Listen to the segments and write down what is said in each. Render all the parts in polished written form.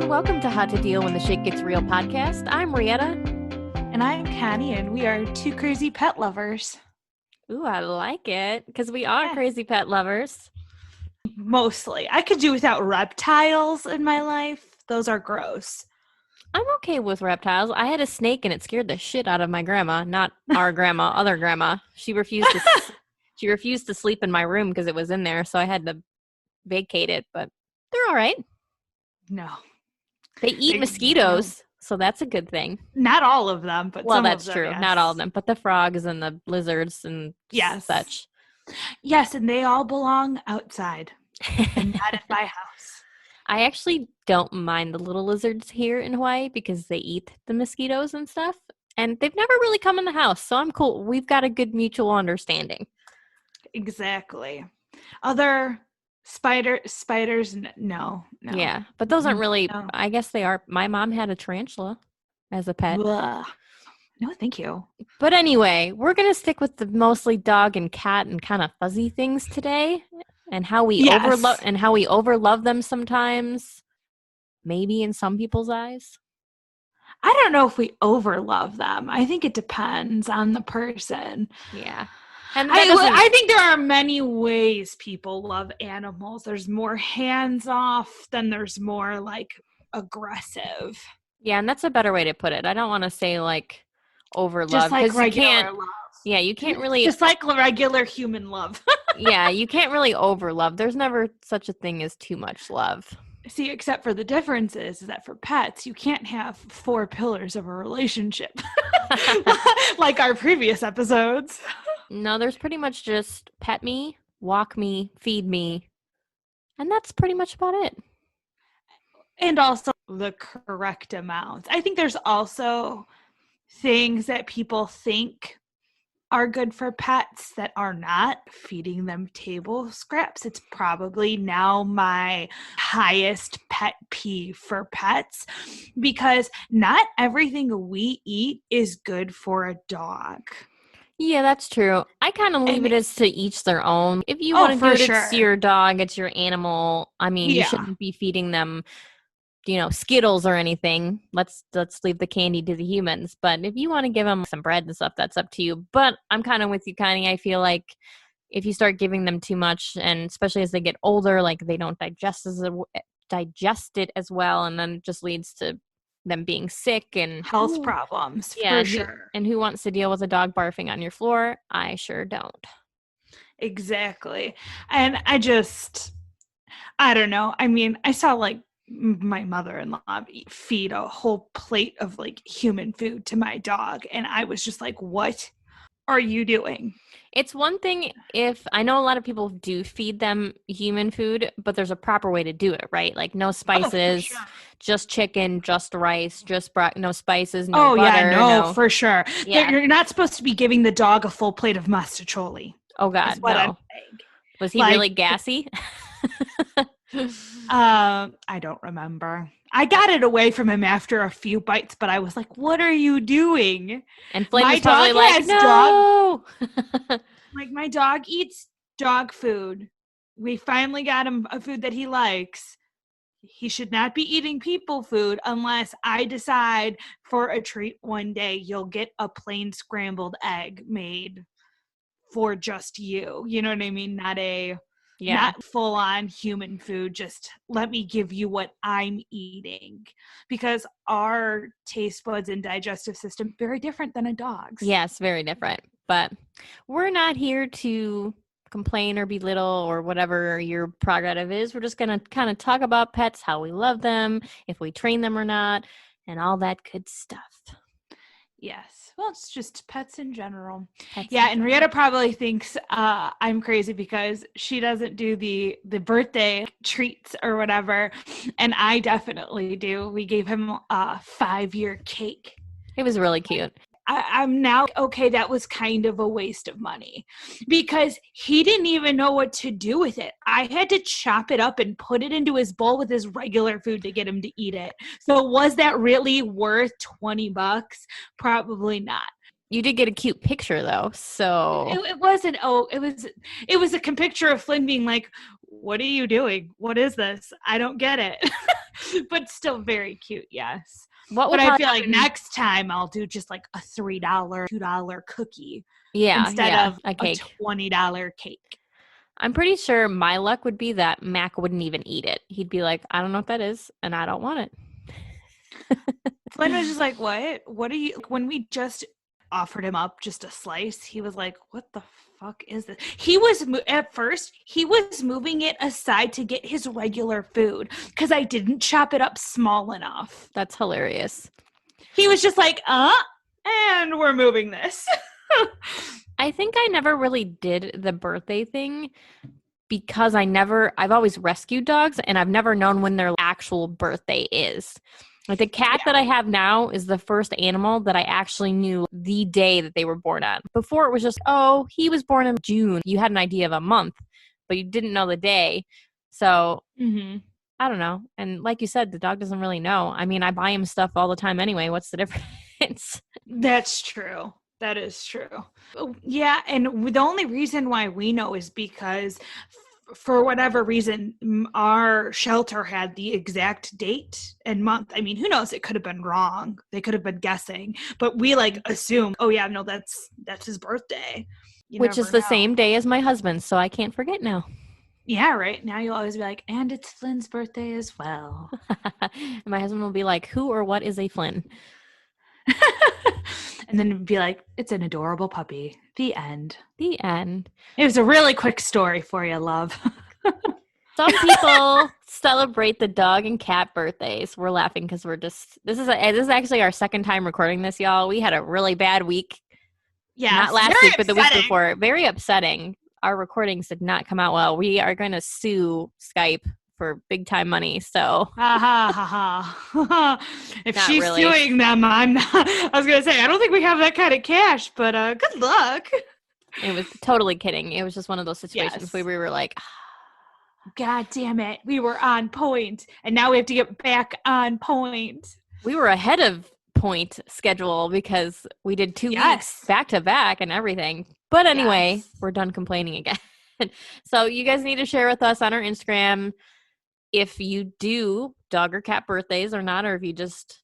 and welcome to How to Deal When the Shit Gets Real podcast. I'm Rietta. And I'm Connie, and we are two crazy pet lovers. Ooh, I like it, because we are crazy pet lovers. Mostly. I could do without reptiles in my life. Those are gross. I'm okay with reptiles. I had a snake and it scared the shit out of my grandma. Not our grandma, other grandma. She refused to sleep in my room because it was in there, so I had to vacate it, but they're all right. No. They eat mosquitoes, so that's a good thing. Not all of them, but well, some that's of them, true. yes. Not all of them, but the frogs and the lizards and such. Yes, and they all belong outside and not at my house. I actually don't mind the little lizards here in Hawaii because they eat the mosquitoes and stuff, and they've never really come in the house, so I'm cool. We've got a good mutual understanding. Exactly. Other spiders, no. Yeah, but those aren't really, no. I guess they are. My mom had a tarantula as a pet. Ugh. No, thank you. But anyway, we're going to stick with the mostly dog and cat and kind of fuzzy things today, and how we overlove them sometimes, maybe in some people's eyes. I don't know if we overlove them. I think it depends on the person. Yeah. And I think there are many ways people love animals. There's more hands-off than there's more like aggressive. Yeah, and that's a better way to put it. I don't want to say like overlove, just like regular love. Yeah, you can't really just like regular human love. Yeah, you can't really overlove. There's never such a thing as too much love. See, except for the difference is that for pets, you can't have 4 pillars of a relationship like our previous episodes. No, there's pretty much just pet me, walk me, feed me, and that's pretty much about it. And also the correct amount. I think there's also things that people think are good for pets that are not. Feeding them table scraps. It's probably now my highest pet peeve for pets, because not everything we eat is good for a dog. Yeah, that's true. I kind of leave it as to each their own. If you want to do it, it's your dog, it's your animal. I mean, you shouldn't be feeding them, Skittles or anything. Let's leave the candy to the humans. But if you want to give them some bread and stuff, that's up to you. But I'm kind of with you, Connie. I feel like if you start giving them too much, and especially as they get older, like they don't digest it as well, and then it just leads to them being sick and health problems. Yeah, for sure. And who wants to deal with a dog barfing on your floor? I sure don't. Exactly. And I don't know. I mean, I saw like my mother-in-law feed a whole plate of like human food to my dog, and I was just like, what are you doing? It's one thing if I know a lot of people do feed them human food, but there's a proper way to do it, right? Like no spices, just chicken, just rice, no spices, no butter. For sure. Yeah. You're not supposed to be giving the dog a full plate of mastacholi. Oh God, no. Was he really gassy? I don't remember. I got it away from him after a few bites, but I was like, what are you doing? And Flame was probably like, no. Like, my dog eats dog food. We finally got him a food that he likes. He should not be eating people food unless I decide for a treat one day you'll get a plain scrambled egg made for just you. You know what I mean? Not full on human food. Just let me give you what I'm eating, because our taste buds and digestive system very different than a dog's. Yes, very different. But we're not here to complain or belittle or whatever your prerogative is. We're just going to kind of talk about pets, how we love them, if we train them or not, and all that good stuff. Yes. Well, it's just pets in general. And Rietta probably thinks I'm crazy because she doesn't do the birthday treats or whatever, and I definitely do. We gave him a 5-year cake. It was really cute. I'm now, okay, that was kind of a waste of money because he didn't even know what to do with it. I had to chop it up and put it into his bowl with his regular food to get him to eat it. So was that really worth $20? Probably not. You did get a cute picture though, so it wasn't. Oh, it was a picture of Flynn being like, what are you doing? What is this? I don't get it. But still very cute, yes. But I feel like next time I'll do just like a $3, $2 cookie instead of a $20 cake. I'm pretty sure my luck would be that Mac wouldn't even eat it. He'd be like, I don't know what that is, and I don't want it. Flynn was just like, what are you, when we just offered him up just a slice, he was like, what the fuck is this? He was, at first, he was moving it aside to get his regular food because I didn't chop it up small enough. That's hilarious. He was just like, and we're moving this. I think I never really did the birthday thing because I've always rescued dogs and I've never known when their actual birthday is. Like the cat that I have now is the first animal that I actually knew the day that they were born on. Before it was just, oh, he was born in June. You had an idea of a month, but you didn't know the day. So I don't know. And like you said, the dog doesn't really know. I mean, I buy him stuff all the time anyway. What's the difference? That's true. That is true. Yeah, and the only reason why we know is because for whatever reason, our shelter had the exact date and month. I mean, who knows? It could have been wrong. They could have been guessing. But we assume, oh yeah, no, that's his birthday. Which is the same day as my husband's, so I can't forget now. Yeah, right. Now you'll always be like, and it's Flynn's birthday as well. And my husband will be like, who or what is a Flynn? And then it'd be like, it's an adorable puppy. The end. The end. It was a really quick story for you, love. Some people celebrate the dog and cat birthdays. We're laughing because this is actually our second time recording this, y'all. We had a really bad week. Yeah. Not last week, but the week before. Very upsetting. Our recordings did not come out well. We are going to sue Skype for big time money. So if she's really suing them, I'm not. I was gonna say I don't think we have that kind of cash, but good luck. It was totally kidding. It was just one of those situations where we were like, God damn it, we were on point, and now we have to get back on point. We were ahead of point schedule because we did 2 weeks back to back and everything. But anyway, we're done complaining again. So you guys need to share with us on our Instagram if you do dog or cat birthdays or not, or if you just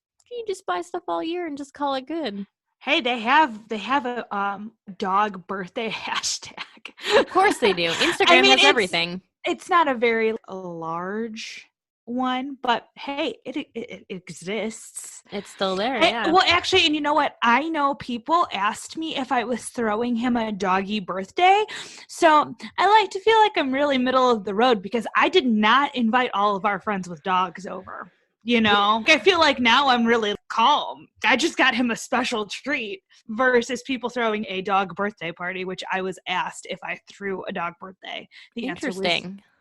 buy stuff all year and just call it good. Hey, they have a dog birthday hashtag. Of course they do. Instagram has everything. It's not a very large one, but hey, it exists. It's still there. Yeah. Well, actually, and you know what? I know people asked me if I was throwing him a doggy birthday. So I like to feel like I'm really middle of the road because I did not invite all of our friends with dogs over. You know, I feel like now I'm really calm. I just got him a special treat versus people throwing a dog birthday party, which I was asked if I threw a dog birthday. The answer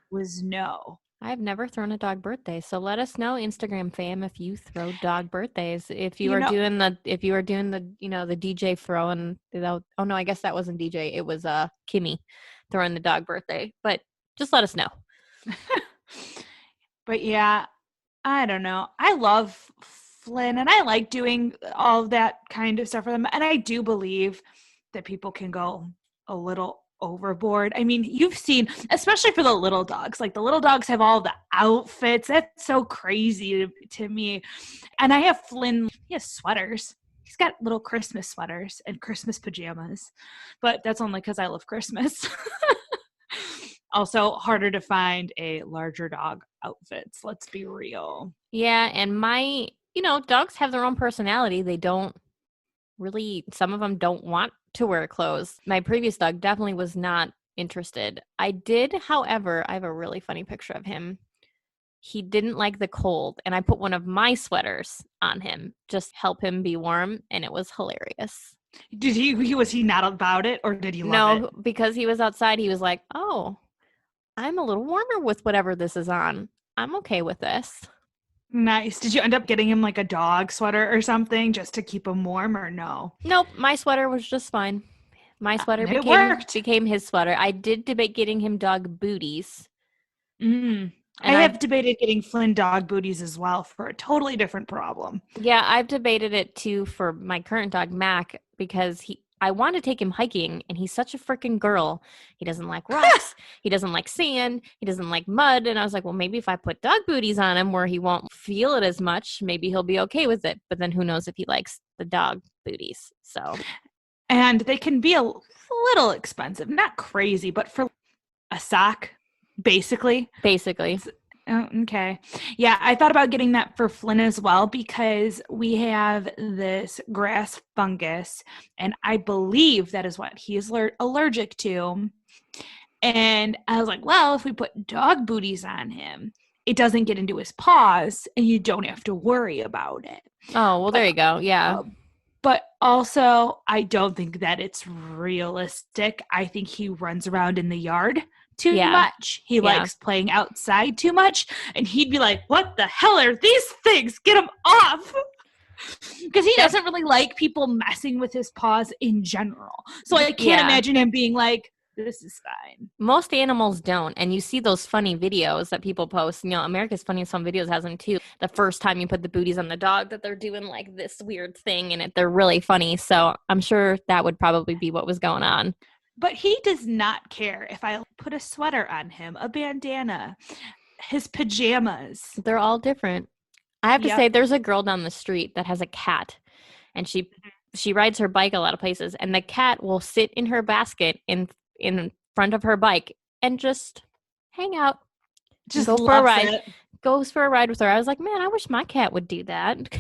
was no. I've never thrown a dog birthday, so let us know, Instagram fam, if you throw dog birthdays. If you are doing the the DJ throwing. Oh no, I guess that wasn't DJ. It was Kimmy throwing the dog birthday. But just let us know. But yeah, I don't know. I love Flynn, and I like doing all of that kind of stuff for them. And I do believe that people can go a little overboard. I mean, you've seen, especially for the little dogs, like the little dogs have all the outfits. That's so crazy to me. And I have Flynn, he has sweaters. He's got little Christmas sweaters and Christmas pajamas, but that's only because I love Christmas. Also, harder to find a larger dog outfits. Let's be real. Yeah, and my, dogs have their own personality. They don't really, some of them don't want to wear clothes. My previous dog definitely was not interested. I did, however, I have a really funny picture of him. He didn't like the cold, and I put one of my sweaters on him just help him be warm, and it was hilarious. Was he not about it, or did he love it? No, because he was outside, he was like, oh, I'm a little warmer with whatever this is on. I'm okay with this. Nice. Did you end up getting him like a dog sweater or something just to keep him warm, or no? Nope. My sweater was just fine. My sweater became his sweater. I did debate getting him dog booties. I have debated getting Flynn dog booties as well for a totally different problem. Yeah, I've debated it too for my current dog, Mac, because I want to take him hiking, and he's such a freaking girl. He doesn't like rocks. He doesn't like sand. He doesn't like mud. And I was like, well, maybe if I put dog booties on him where he won't feel it as much, maybe he'll be okay with it. But then who knows if he likes the dog booties. So, and they can be a little expensive, not crazy, but for a sock, basically. Oh, okay. Yeah, I thought about getting that for Flynn as well because we have this grass fungus, and I believe that is what he is allergic to. And I was like, well, if we put dog booties on him, it doesn't get into his paws, and you don't have to worry about it. Oh, well, there you go. Yeah. But also, I don't think that it's realistic. I think he runs around in the yard too much. He likes playing outside too much. And he'd be like, what the hell are these things? Get them off. Because he doesn't really like people messing with his paws in general. So I can't imagine him being like, this is fine. Most animals don't. And you see those funny videos that people post. You know, America's Funniest Home Videos has them too. The first time you put the booties on the dog that they're doing like this weird thing and they're really funny. So I'm sure that would probably be what was going on. But he does not care if I put a sweater on him, a bandana, his pajamas. They're all different. I have to say there's a girl down the street that has a cat, and she rides her bike a lot of places, and the cat will sit in her basket in front of her bike and just hang out. Just go for a ride. Goes for a ride with her. I was like, man, I wish my cat would do that.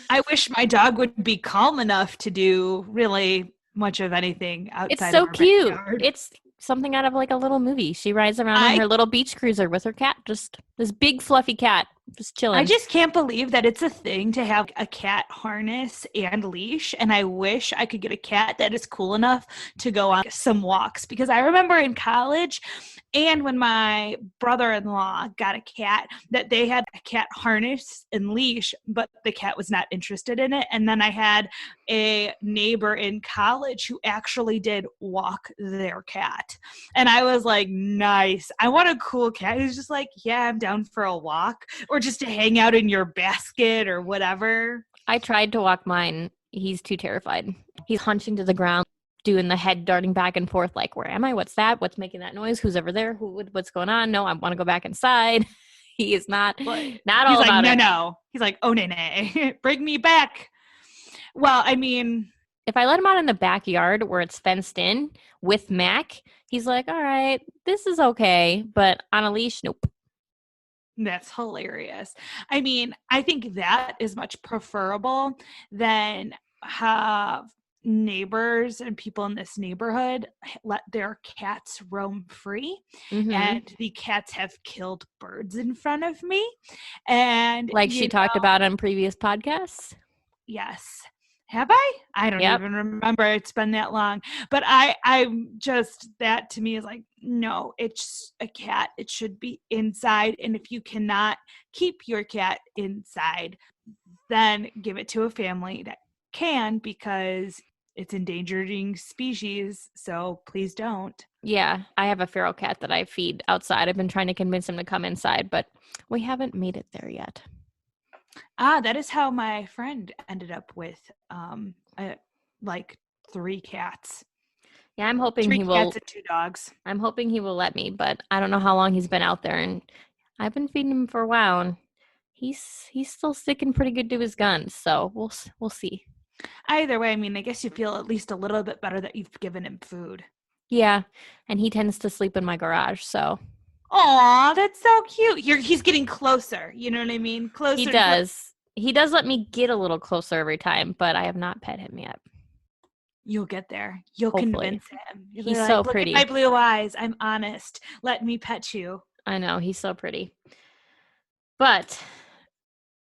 I wish my dog would be calm enough to do really much of anything outside. It's so cute. Backyard. It's something out of like a little movie. She rides around in her little beach cruiser with her cat, just this big fluffy cat, just chilling. I just can't believe that it's a thing to have a cat harness and leash. And I wish I could get a cat that is cool enough to go on some walks, because I remember in college and when my brother-in-law got a cat, that they had a cat harness and leash, but the cat was not interested in it. And then I had a neighbor in college who actually did walk their cat. And I was like, nice. I want a cool cat who's just like, yeah, I'm down for a walk, or just to hang out in your basket or whatever. I tried to walk mine. He's too terrified. He's hunching to the ground, doing the head darting back and forth like, where am I? What's that? What's making that noise? Who's over there? What's going on? No, I want to go back inside. He is not all about it. No. He's like, oh, nay. Bring me back. Well, I mean, if I let him out in the backyard where it's fenced in with Mac, he's like, all right, this is okay. But on a leash, nope. That's hilarious. I mean, I think that is much preferable than have neighbors and people in this neighborhood let their cats roam free. Mm-hmm. And the cats have killed birds in front of me. And like she talked about on previous podcasts. Yes. Have I? I don't even remember. It's been that long. But I'm just, that to me is like, no, it's a cat. It should be inside. And if you cannot keep your cat inside, then give it to a family that can, because it's endangering species. So please don't. Yeah, I have a feral cat that I feed outside. I've been trying to convince him to come inside, but we haven't made it there yet. That is how my friend ended up with like 3 cats. Yeah, I'm hoping he will. 3 cats and 2 dogs. I'm hoping he will let me, but I don't know how long he's been out there, and I've been feeding him for a while, and he's still sticking pretty good to his guns. So we'll see. Either way, I mean, I guess you feel at least a little bit better that you've given him food. Yeah, and he tends to sleep in my garage, so. Aw, that's so cute. He's getting closer. You know what I mean? Closer. He does. He does let me get a little closer every time, but I have not pet him yet. You'll get there. You'll convince him. He's so pretty. Look at my blue eyes. I'm honest. Let me pet you. I know. He's so pretty. But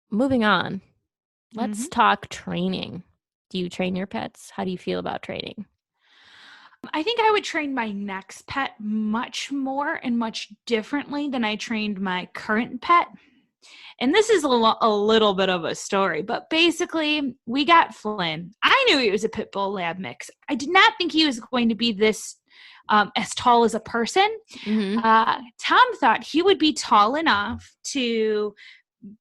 moving on, let's talk training. Do you train your pets? How do you feel about training? I think I would train my next pet much more and much differently than I trained my current pet. And this is a little bit of a story, but basically we got Flynn. I knew he was a pit bull lab mix. I did not think he was going to be this as tall as a person. Mm-hmm. Tom thought he would be tall enough to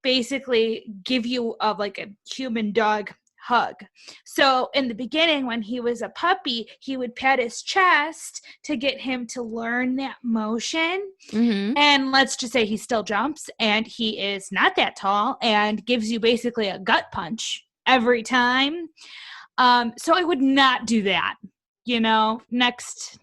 basically give you like a human dog hug. So in the beginning, when he was a puppy, he would pet his chest to get him to learn that motion. Mm-hmm. And let's just say he still jumps and he is not that tall and gives you basically a gut punch every time. So I would not do that. Next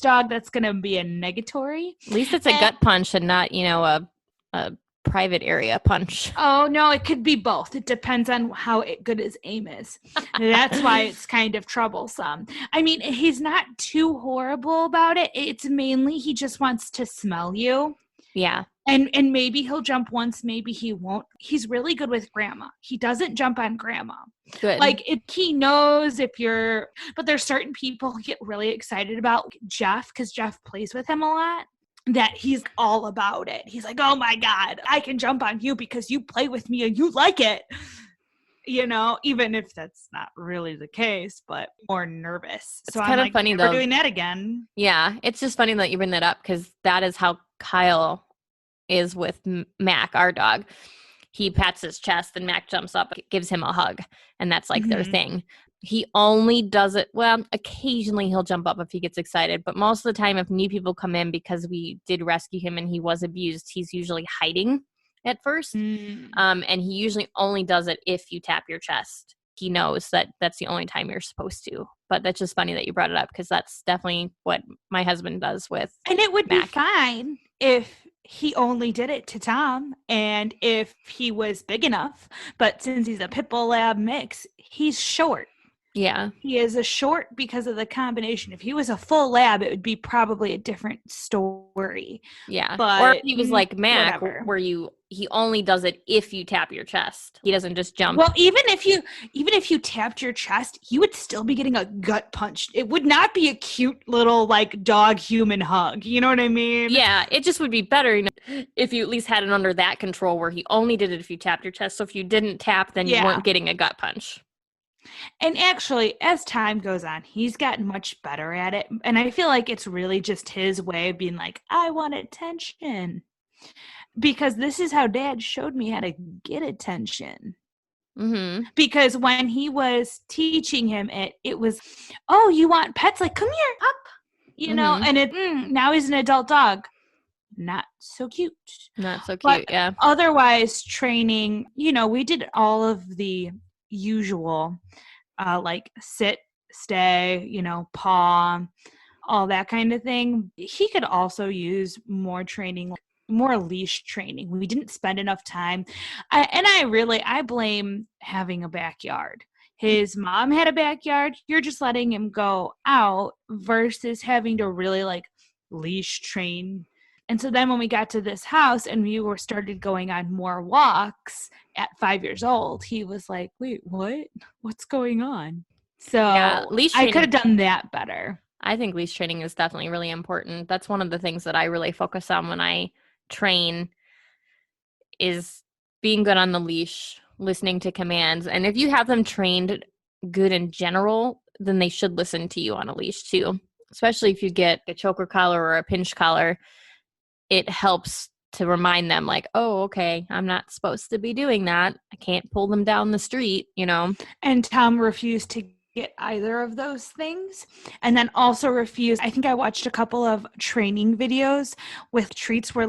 dog, that's going to be a negatory. At least it's a gut punch and not, a private area punch. Oh, no, it could be both. It depends on how good his aim is. That's why it's kind of troublesome. I mean, he's not too horrible about it. It's mainly he just wants to smell you. Yeah. And maybe he'll jump once, maybe he won't. He's really good with grandma. He doesn't jump on grandma. Good. Like, he knows but there's certain people who get really excited about Jeff because Jeff plays with him a lot, that he's all about it. He's like, oh my God, I can jump on you because you play with me and you like it. Even if that's not really the case, but more nervous. It's kind of funny though. We're doing that again. Yeah. It's just funny that you bring that up because that is how Kyle is with Mac, our dog. He pats his chest and Mac jumps up, gives him a hug, and that's like their thing. He only does it, well, occasionally he'll jump up if he gets excited, but most of the time if new people come in, because we did rescue him and he was abused, he's usually hiding at first. And he usually only does it if you tap your chest. He knows that that's the only time you're supposed to. But that's just funny that you brought it up because that's definitely what my husband does with And it would Mac. be fine if he only did it to Tom and if he was big enough. But since he's a pit bull lab mix, he's short. Yeah. He is a short because of the combination. If he was a full lab, it would be probably a different story. Yeah. But or if he was like Mac, whatever. where he only does it if you tap your chest. He doesn't just jump. Well, even if you tapped your chest, you would still be getting a gut punch. It would not be a cute little like dog human hug. You know what I mean? Yeah, it just would be better, if you at least had it under that control where he only did it if you tapped your chest. So if you didn't tap, then you weren't getting a gut punch. And actually, as time goes on, he's gotten much better at it. And I feel like it's really just his way of being like, I want attention. Because this is how Dad showed me how to get attention. Mm-hmm. Because when he was teaching him it was, oh, you want pets? Like, come here, up. And now he's an adult dog. Not so cute. Not so cute, but yeah. Otherwise, training, we did all of the usual, like sit, stay, paw, all that kind of thing. He could also use more training, more leash training. We didn't spend enough time. I blame having a backyard. His mom had a backyard. You're just letting him go out versus having to really like leash train. And so then when we got to this house and we started going on more walks at 5 years old, he was like, wait, what? What's going on? So yeah, leash training, I could have done that better. I think leash training is definitely really important. That's one of the things that I really focus on when I train is being good on the leash, listening to commands. And if you have them trained good in general, then they should listen to you on a leash too, especially if you get a choker collar or a pinch collar. It helps to remind them like, oh, okay, I'm not supposed to be doing that. I can't pull them down the street, And Tom refused to get either of those things. And then also refused, I think I watched a couple of training videos with treats where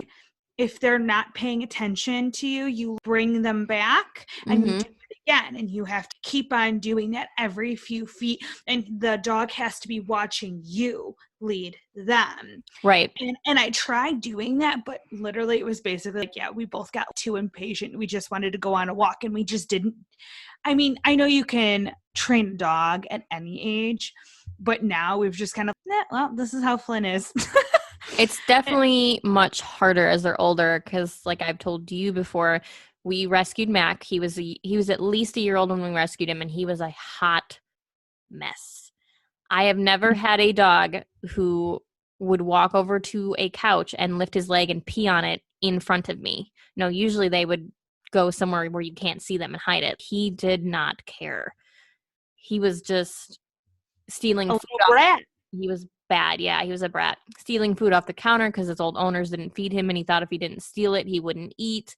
if they're not paying attention to you, you bring them back and you do it again. And you have to keep on doing that every few feet. And the dog has to be watching you lead them. Right. And I tried doing that, but literally it was basically like, yeah, we both got too impatient. We just wanted to go on a walk and we just didn't. I mean, I know you can train a dog at any age, but now we've just kind of, well, this is how Flynn is. It's definitely much harder as they're older because, like I've told you before, we rescued Mac. He was at least a year old when we rescued him, and he was a hot mess. I have never had a dog who would walk over to a couch and lift his leg and pee on it in front of me. No, usually they would go somewhere where you can't see them and hide it. He did not care. He was just stealing food off. He was bad. Yeah, he was a brat. Stealing food off the counter because his old owners didn't feed him, and he thought if he didn't steal it, he wouldn't eat.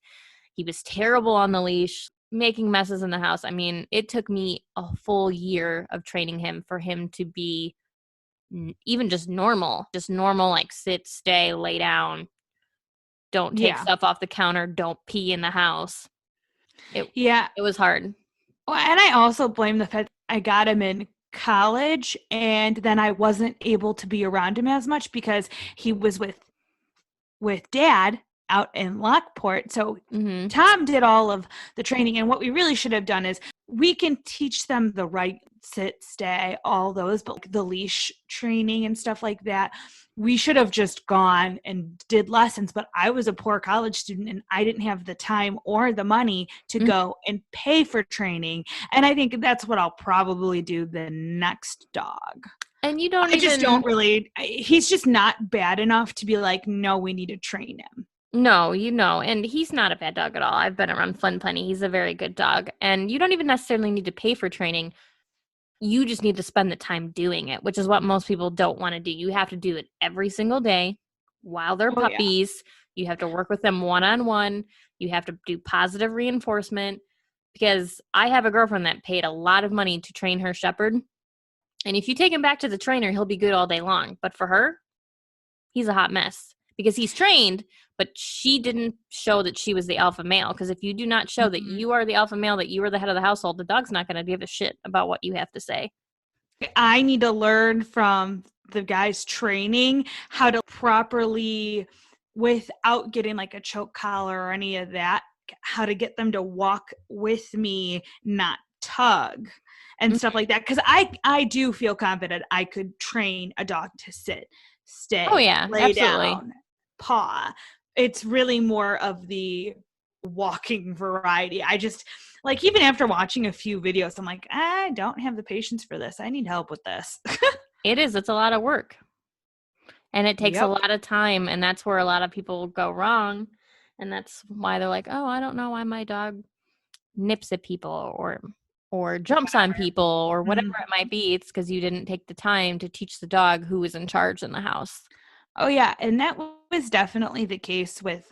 He was terrible on the leash. making messes in the house. I mean, it took me a full year of training him for him to be even just normal, like sit, stay, lay down, don't take stuff off the counter, don't pee in the house. It was hard. Well, and I also blame the fact I got him in college and then I wasn't able to be around him as much because he was with dad out in Lockport. So Tom did all of the training. And what we really should have done is we can teach them the right sit, stay, all those, but like the leash training and stuff like that, we should have just gone and did lessons. But I was a poor college student and I didn't have the time or the money to go and pay for training. And I think that's what I'll probably do the next dog. And you don't he's just not bad enough to be like, no, we need to train him. No, and he's not a bad dog at all. I've been around Flynn plenty. He's a very good dog. And you don't even necessarily need to pay for training. You just need to spend the time doing it, which is what most people don't want to do. You have to do it every single day while they're puppies. You have to work with them one-on-one. You have to do positive reinforcement, because I have a girlfriend that paid a lot of money to train her shepherd. And if you take him back to the trainer, he'll be good all day long. But for her, he's a hot mess because he's trained, but she didn't show that she was the alpha male. Because if you do not show that you are the alpha male, that you are the head of the household, the dog's not going to give a shit about what you have to say. I need to learn from the guys training how to properly, without getting like a choke collar or any of that, how to get them to walk with me, not tug and stuff like that. Because I do feel confident I could train a dog to sit, stay, lay absolutely. Down, paw. It's really more of the walking variety. I just, like, even after watching a few videos, I'm like, I don't have the patience for this. I need help with this. It's a lot of work. And it takes a lot of time. And that's where a lot of people go wrong. And that's why they're like, oh, I don't know why my dog nips at people or jumps on people or whatever it might be. It's because you didn't take the time to teach the dog who was in charge in the house. Oh, yeah. And that was definitely the case with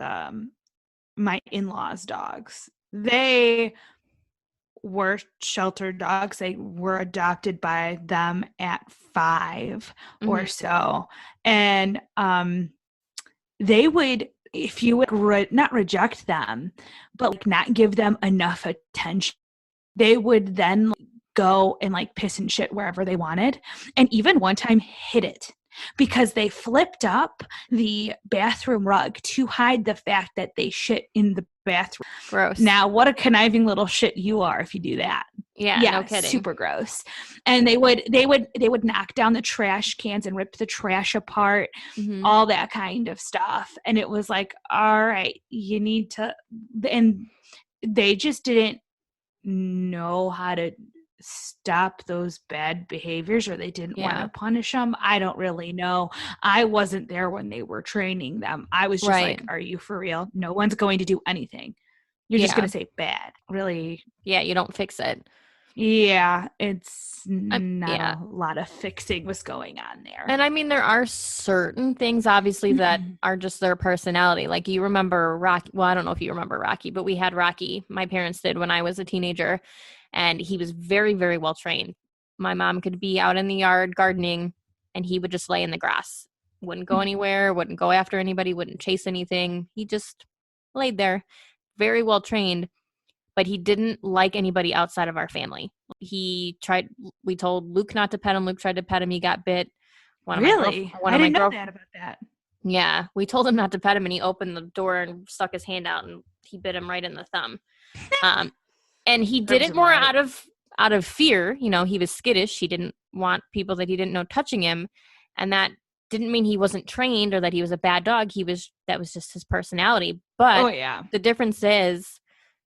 my in-laws' dogs. They were sheltered dogs. They were adopted by them at 5 or so. And they would, if you would not reject them, but like not give them enough attention, they would then go and like piss and shit wherever they wanted. And even one time hid it because they flipped up the bathroom rug to hide the fact that they shit in the bathroom. Gross. Now, what a conniving little shit you are if you do that. Yeah, no kidding. Super gross. And they would knock down the trash cans and rip the trash apart, all that kind of stuff. And it was like, all right, you need to, and they just didn't know how to stop those bad behaviors, or they didn't want to punish them. I don't really know. I wasn't there when they were training them. I was just like, are you for real? No one's going to do anything. You're just going to say bad. Really? Yeah, you don't fix it. Yeah, it's not a lot of fixing was going on there. And I mean, there are certain things, obviously, that are just their personality. Like, you remember Rocky. Well, I don't know if you remember Rocky, but we had Rocky. My parents did when I was a teenager. And he was very, very well trained. My mom could be out in the yard gardening, and he would just lay in the grass. Wouldn't go anywhere, wouldn't go after anybody, wouldn't chase anything. He just laid there, very well trained. But he didn't like anybody outside of our family. We told Luke not to pet him. Luke tried to pet him. He got bit. Really? I didn't know that about that. Yeah. We told him not to pet him, and he opened the door and stuck his hand out, and he bit him right in the thumb. And he did it more out of fear. You know, he was skittish. He didn't want people that he didn't know touching him. And that didn't mean he wasn't trained or that he was a bad dog. That was just his personality. But the difference is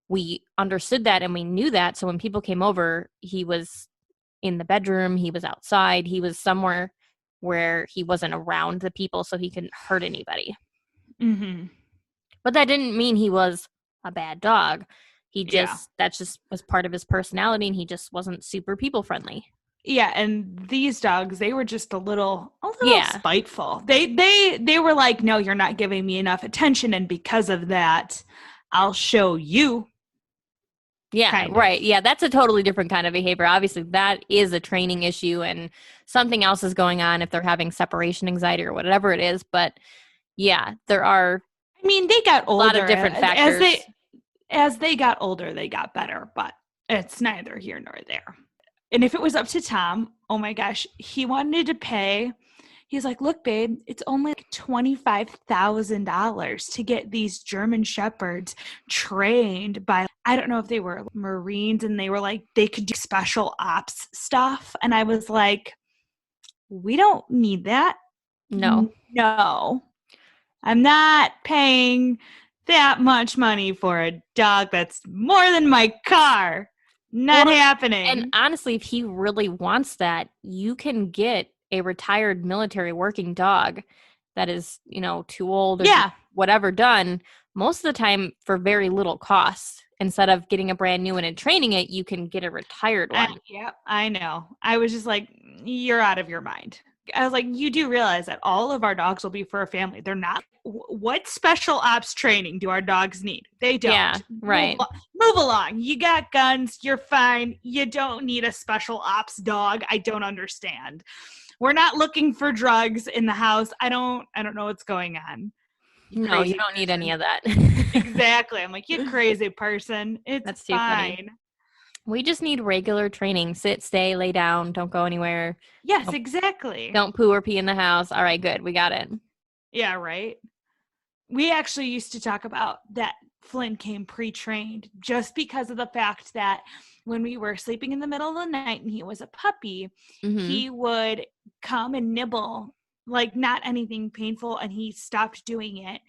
we understood that and we knew that. So when people came over, he was in the bedroom, he was outside, he was somewhere where he wasn't around the people so he couldn't hurt anybody. But that didn't mean he was a bad dog. That just was part of his personality, and he just wasn't super people friendly. Yeah, and these dogs, they were just a little spiteful. They were like, no, you're not giving me enough attention, and because of that, I'll show you. Yeah, right. Yeah, that's a totally different kind of behavior. Obviously, that is a training issue and something else is going on if they're having separation anxiety or whatever it is. But yeah, there are they got older. A lot of different factors. As they got older, they got better, but it's neither here nor there. And if it was up to Tom, oh my gosh, he wanted to pay. He's like, look, babe, it's only like $25,000 to get these German Shepherds trained by, I don't know if they were Marines, and they were like, they could do special ops stuff. And I was like, we don't need that. No. I'm not paying that much money for a dog that's more than my car. Not happening. And honestly, if he really wants that, you can get a retired military working dog that is, too old or whatever done most of the time for very little cost. Instead of getting a brand new one and training it, you can get a retired one. Yep, I know. I was just like, you're out of your mind. I was like, you do realize that all of our dogs will be for a family. They're not. What special ops training do our dogs need? They don't. Yeah, right. Move along. You got guns. You're fine. You don't need a special ops dog. I don't understand. We're not looking for drugs in the house. I don't know what's going on. No, you don't need any of that. Exactly. I'm like, you crazy person. That's fine. Funny. We just need regular training. Sit, stay, lay down. Don't go anywhere. Yes, exactly. Don't poo or pee in the house. All right, good. We got it. Yeah, right. We actually used to talk about that Flynn came pre-trained just because of the fact that when we were sleeping in the middle of the night and he was a puppy, he would come and nibble, like not anything painful, and he stopped doing it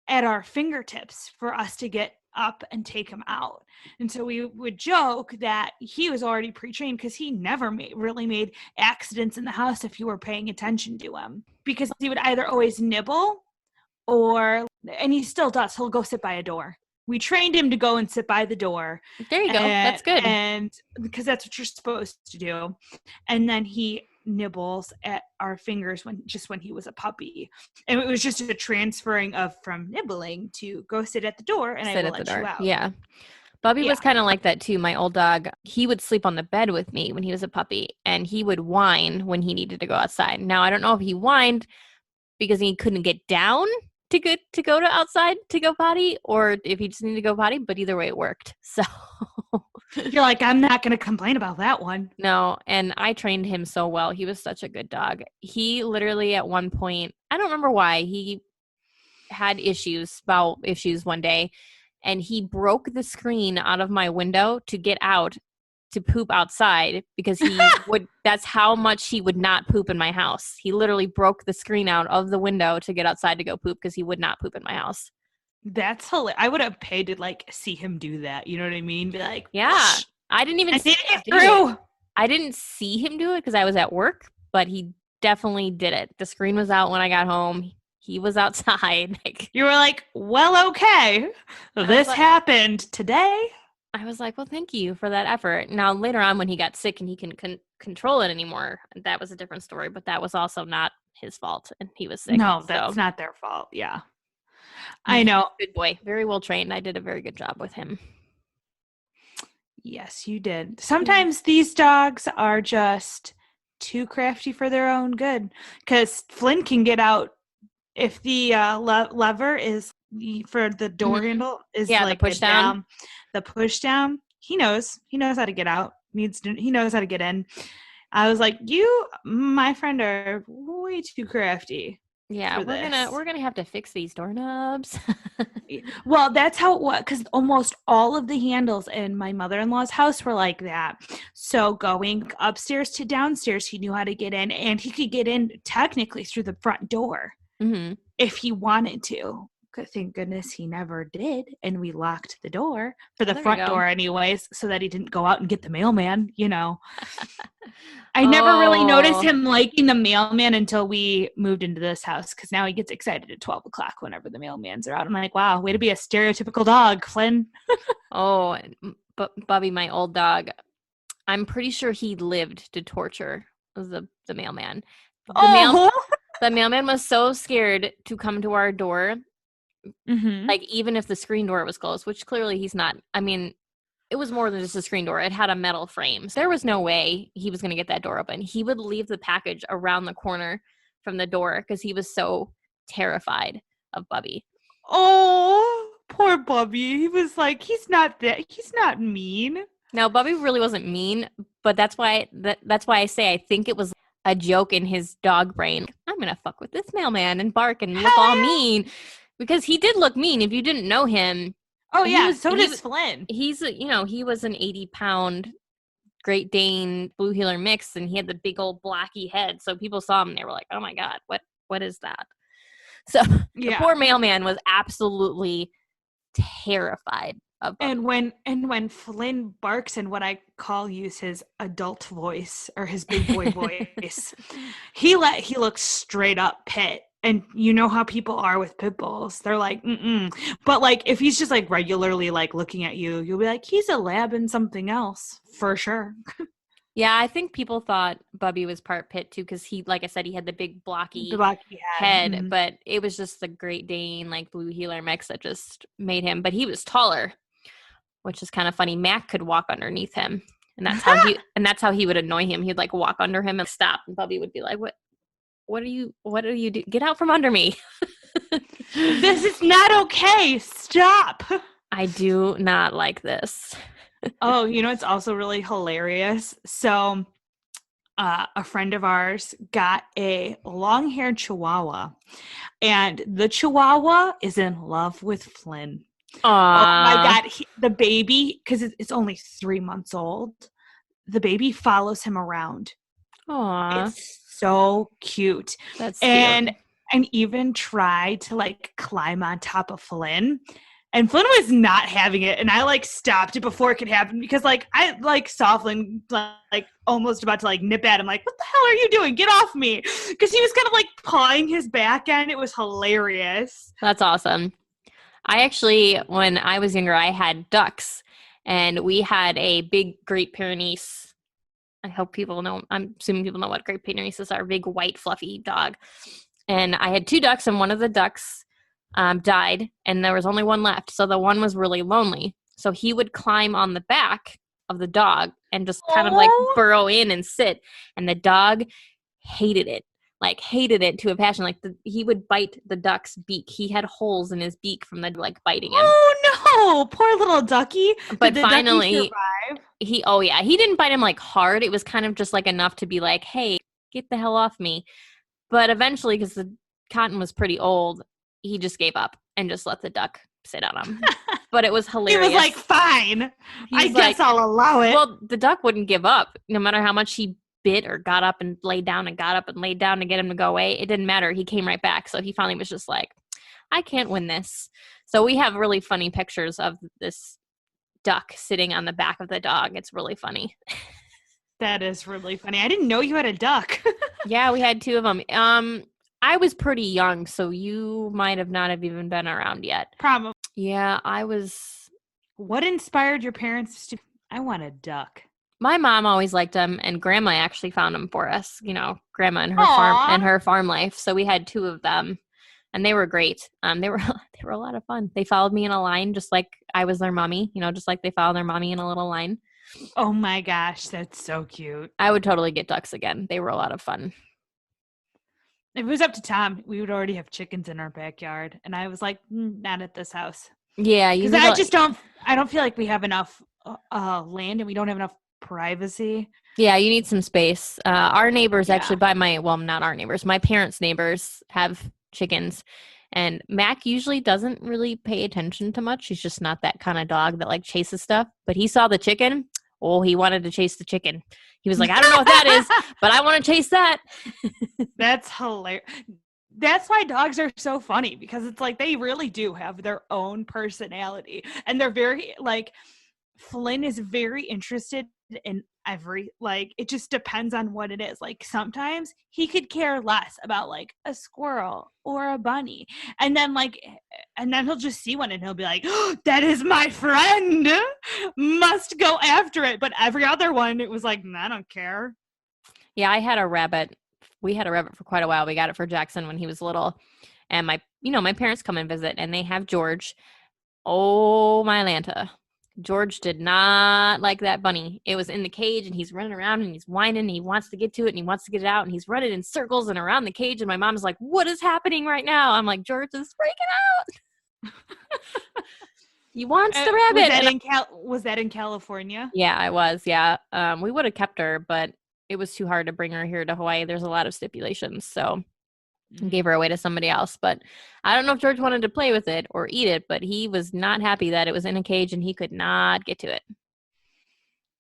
at our fingertips for us to get up and take him out. And so we would joke that he was already pre-trained because he never really made accidents in the house if you were paying attention to him, because he would either always nibble and he still does, he'll go sit by a door. We trained him to go and sit by the door. There you go. That's good. And because that's what you're supposed to do. And then he nibbles at our fingers when he was a puppy. And it was just a transferring from nibbling to go sit at the door and I will let you out. Yeah. Bubby was kind of like that too. My old dog, he would sleep on the bed with me when he was a puppy, and he would whine when he needed to go outside. Now, I don't know if he whined because he couldn't get down to go to outside to go potty, or if he just needed to go potty, but either way it worked. So you're like, I'm not going to complain about that one. No, and I trained him so well. He was such a good dog. He literally at one point, I don't remember why, he had bowel issues one day, and he broke the screen out of my window to get out to poop outside because he that's how much he would not poop in my house. He literally broke the screen out of the window to get outside to go poop because he would not poop in my house. That's hilarious. I would have paid to see him do that. You know what I mean? Be like, yeah, I didn't even see him do it. I didn't see him do it because I was at work, but he definitely did it. The screen was out when I got home. He was outside. You were like, well, okay, this happened today. I was like, well, thank you for that effort. Now, later on when he got sick and he couldn't control it anymore, that was a different story, but that was also not his fault, and he was sick. No, that's not their fault. Yeah. I know. Good boy. Very well trained. I did a very good job with him. Yes, you did. Sometimes these dogs are just too crafty for their own good, because Flynn can get out if the lever is for the door handle is the push down. The push down, he knows how to get out. He knows how to get in. I was like, you, my friend, are way too crafty. Yeah, we're gonna have to fix these doorknobs. Well, that's how it was, because almost all of the handles in my mother-in-law's house were like that. So going upstairs to downstairs, he knew how to get in, and he could get in technically through the front door if he wanted to. Thank goodness he never did, and we locked the door for the front door anyways, so that he didn't go out and get the mailman, I never really noticed him liking the mailman until we moved into this house, because now he gets excited at 12 o'clock whenever the mailmans are out. I'm like, wow, way to be a stereotypical dog, Flynn. But Bubby, my old dog, I'm pretty sure he lived to torture the mailman. The mailman was so scared to come to our door. Like, even if the screen door was closed, which clearly he's not. I mean, it was more than just a screen door. It had a metal frame. So there was no way he was going to get that door open. He would leave the package around the corner from the door because he was so terrified of Bubby. Oh, poor Bubby. He was like, he's not mean. No, Bubby really wasn't mean, but that's why I say I think it was a joke in his dog brain. I'm going to fuck with this mailman and bark and look all mean, because he did look mean if you didn't know him. Oh, yeah, so does Flynn. He was an 80-pound Great Dane Blue Heeler mix, and he had the big old blocky head. So people saw him and they were like, oh my God, what is that? So the poor mailman was absolutely terrified of Bubby. And when Flynn barks in what I use his adult voice or his big boy voice, he looks straight up pit. And you know how people are with pit bulls. They're like, mm-mm. But like, if he's just like regularly like looking at you, you'll be like, he's a lab and something else for sure. Yeah, I think people thought Bubby was part pit too, because he, like I said, he had the big blocky head, mm-hmm. But it was just the Great Dane, like Blue Heeler mix that just made him. But he was taller, which is kind of funny. Mac could walk underneath him, and that's how he would annoy him. He'd like walk under him and stop, and Bubby would be like, What are you doing? Get out from under me. This is not okay. Stop. I do not like this. Oh, it's also really hilarious. So a friend of ours got a long-haired Chihuahua, and the Chihuahua is in love with Flynn. Aww. Oh my God. The baby, because it's only 3 months old, the baby follows him around. Aww. It's so cute. That's cute. And even tried to like climb on top of Flynn, and Flynn was not having it, and I like stopped it before it could happen, because like I like saw Flynn like almost about to like nip at him, like, what the hell are you doing? Get off me. Because he was kind of like pawing his back end. It was hilarious. That's awesome. I actually, when I was younger, I had ducks, and we had a big Great Pyrenees. I hope people know, I'm assuming people know what Great Pyrenees are, big white fluffy dog. And I had 2 ducks, and one of the ducks died, and there was only one left. So the one was really lonely. So he would climb on the back of the dog and just kind of like burrow in and sit. And the dog hated it to a passion. Like he would bite the duck's beak. He had holes in his beak from the like biting him. Oh no, poor little ducky. But finally, he didn't bite him like hard. It was kind of just like enough to be like, hey, get the hell off me. But eventually, because the cotton was pretty old, he just gave up and just let the duck sit on him. But it was hilarious. He was like, fine, I guess I'll allow it. Well, the duck wouldn't give up. No matter how much he bit or got up and laid down and got up and laid down to get him to go away, it didn't matter. He came right back. So he finally was just like, I can't win this. So we have really funny pictures of this duck sitting on the back of the dog. It's really funny. That is really funny. I didn't know you had a duck. Yeah, we had 2 of them. I was pretty young, so you might have not have even been around yet. Probably. Yeah, I was. What inspired your parents to? I want a duck. My mom always liked them, and Grandma actually found them for us. Grandma and her farm life. So we had 2 of them, and they were great. They were a lot of fun. They followed me in a line, just like I was their mommy. Just like they followed their mommy in a little line. Oh my gosh, that's so cute. I would totally get ducks again. They were a lot of fun. If it was up to Tom, we would already have chickens in our backyard. And I was like, not at this house. Yeah. Because I don't feel like we have enough land, and we don't have enough privacy. Yeah, you need some space. Our neighbors actually not our neighbors, my parents' neighbors have chickens. And Mac usually doesn't really pay attention to much. He's just not that kind of dog that like chases stuff. But he saw the chicken. Oh, he wanted to chase the chicken. He was like, I don't know what that is, but I want to chase that. That's hilarious. That's why dogs are so funny, because it's like they really do have their own personality. And they're very like, Flynn is very interested in it just depends on what it is. Like sometimes he could care less about like a squirrel or a bunny, and then he'll just see one and he'll be like, oh, that is my friend, must go after it. But every other one, it was like, I don't care. Yeah, I had a rabbit. We had a rabbit for quite a while. We got it for Jackson when he was little, and my parents come and visit, and they have George. Oh, my Lanta. George did not like that bunny. It was in the cage and he's running around and he's whining and he wants to get to it and he wants to get it out and he's running in circles and around the cage. And my mom's like, what is happening right now? I'm like, George is freaking out. He wants the rabbit. Was that in California? Yeah, I was. Yeah. We would have kept her, but it was too hard to bring her here to Hawaii. There's a lot of stipulations. So gave her away to somebody else. But I don't know if George wanted to play with it or eat it, but he was not happy that it was in a cage and he could not get to it.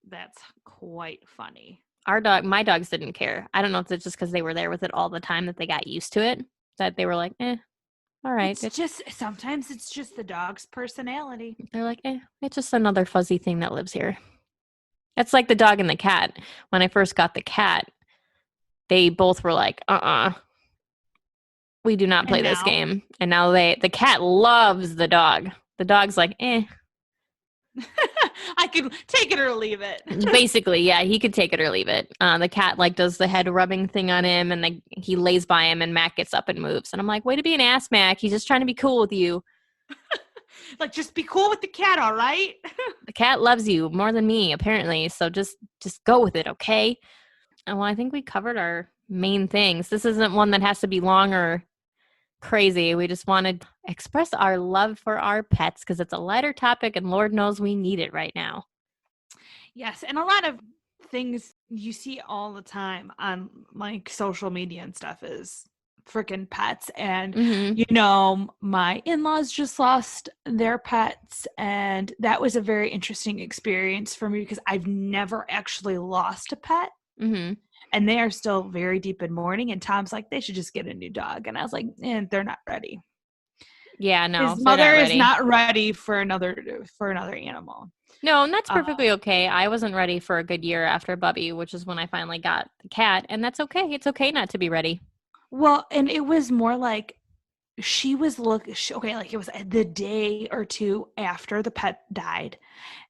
That's quite funny. My dogs didn't care. I don't know if it's just because they were there with it all the time that they got used to it, that they were like, all right. Sometimes it's just the dog's personality. They're like, it's just another fuzzy thing that lives here. It's like the dog and the cat. When I first got the cat, they both were like, we do not play this game. And now the cat loves the dog. The dog's like, I could take it or leave it. Basically, yeah, he could take it or leave it. The cat does the head rubbing thing on him and he lays by him and Mac gets up and moves. And I'm like, way to be an ass, Mac. He's just trying to be cool with you. Just be cool with the cat, all right? The cat loves you more than me, apparently. So just go with it, okay? And well, I think we covered our main things. This isn't one that has to be long or crazy. We just want to express our love for our pets because it's a lighter topic and Lord knows we need it right now. Yes, and a lot of things you see all the time on social media and stuff is freaking pets. And my in-laws just lost their pets, and that was a very interesting experience for me because I've never actually lost a pet. And they are still very deep in mourning. And Tom's like, they should just get a new dog. And I was like, they're not ready. Yeah, no. His mother is not ready for another animal. No, and that's perfectly okay. I wasn't ready for a good year after Bubby, which is when I finally got the cat. And that's okay. It's okay not to be ready. Well, and it was more like she was it was the day or two after the pet died.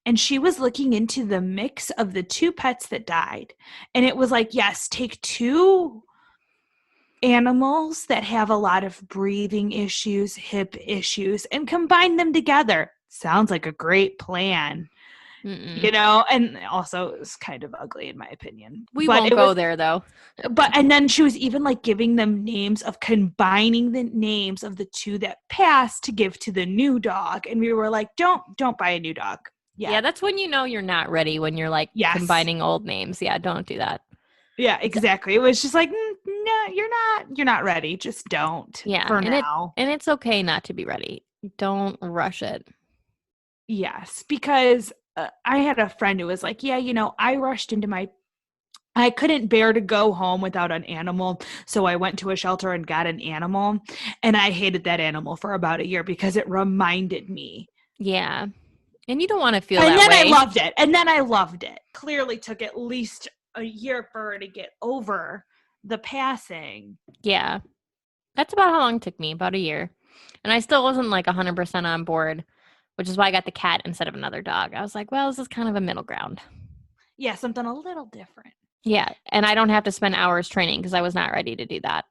And she was looking into the mix of the two pets that died. And it was like, yes, take two animals that have a lot of breathing issues, hip issues, and combine them together. Sounds like a great plan. And also it was kind of ugly in my opinion. We won't go there though. And then she was even giving them names of combining the names of the two that passed to give to the new dog. And we were like, don't buy a new dog. Yeah, that's when you know you're not ready, when you're combining old names. Yeah, don't do that. Yeah, exactly. It was just like, no, you're not ready. Just don't. Yeah, for now. And it's okay not to be ready. Don't rush it. Yes, because I had a friend who was like, yeah, I rushed into I couldn't bear to go home without an animal. So I went to a shelter and got an animal. And I hated that animal for about a year because it reminded me. Yeah. And you don't want to feel that way. And then I loved it. Clearly took at least a year for her to get over the passing. Yeah. That's about how long it took me, about a year. And I still wasn't 100% on board, which is why I got the cat instead of another dog. I was like, well, this is kind of a middle ground. Yeah, something a little different. Yeah. And I don't have to spend hours training because I was not ready to do that.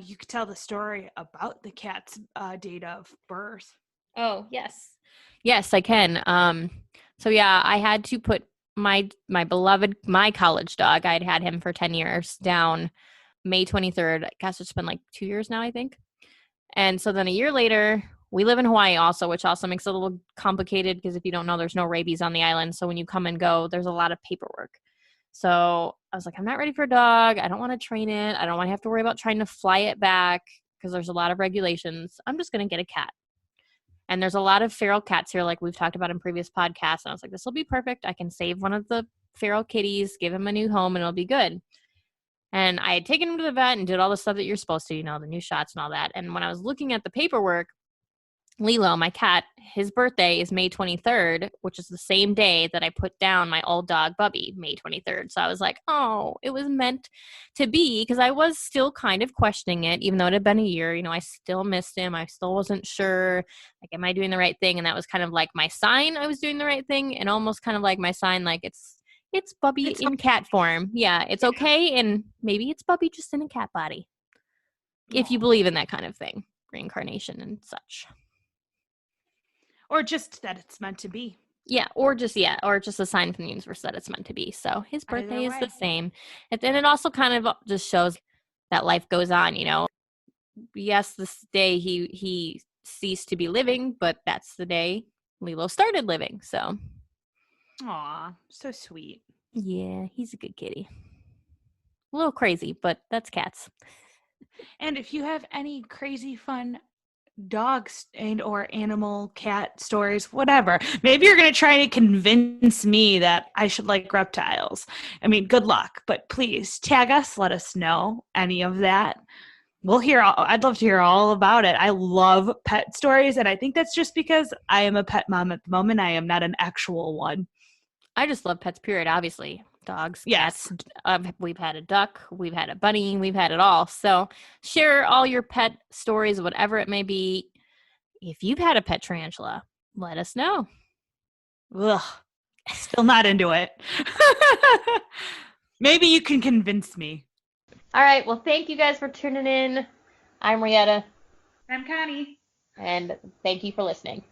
You could tell the story about the cat's date of birth. Oh, yes. Yes, I can. So yeah, I had to put my beloved, my college dog, I'd had him for 10 years, down May 23rd. I guess it's been 2 years now, I think. And so then a year later, we live in Hawaii also, which also makes it a little complicated because if you don't know, there's no rabies on the island. So when you come and go, there's a lot of paperwork. So I was like, I'm not ready for a dog. I don't want to train it. I don't want to have to worry about trying to fly it back because there's a lot of regulations. I'm just going to get a cat. And there's a lot of feral cats here, like we've talked about in previous podcasts. And I was like, this will be perfect. I can save one of the feral kitties, give him a new home, and it'll be good. And I had taken him to the vet and did all the stuff that you're supposed to, the new shots and all that. And when I was looking at the paperwork, Lilo, my cat, his birthday is May 23rd, which is the same day that I put down my old dog, Bubby, May 23rd. So I was like, oh, it was meant to be, because I was still kind of questioning it, even though it had been a year. I still missed him. I still wasn't sure, am I doing the right thing? And that was kind of like my sign I was doing the right thing, and almost kind of like my sign, it's Bubby in cat form. Yeah, it's okay, and maybe it's Bubby just in a cat body. If you believe in that kind of thing, reincarnation and such. Or just that it's meant to be. Yeah, or just a sign from the universe that it's meant to be. So his birthday is the same. And then it also kind of just shows that life goes on, Yes, this day he ceased to be living, but that's the day Lilo started living. So Aw, so sweet. yeah, he's a good kitty. A little crazy, but that's cats. And if you have any crazy fun dogs and or animal cat stories, whatever, maybe you're going to try to convince me that I should like reptiles. I mean, good luck, but please tag us, let us know any of that. I'd love to hear all about it. I love pet stories, and I think that's just because I am a pet mom at the moment. I am not an actual one. I just love pets, period. Obviously, dogs, yes. cats. We've had a duck, we've had a bunny, we've had it all. So share all your pet stories, whatever it may be. If you've had a pet tarantula, let us know. Ugh, still not into it. Maybe you can convince me. All right. Well, thank you guys for tuning in. I'm Rietta. I'm Connie. And thank you for listening.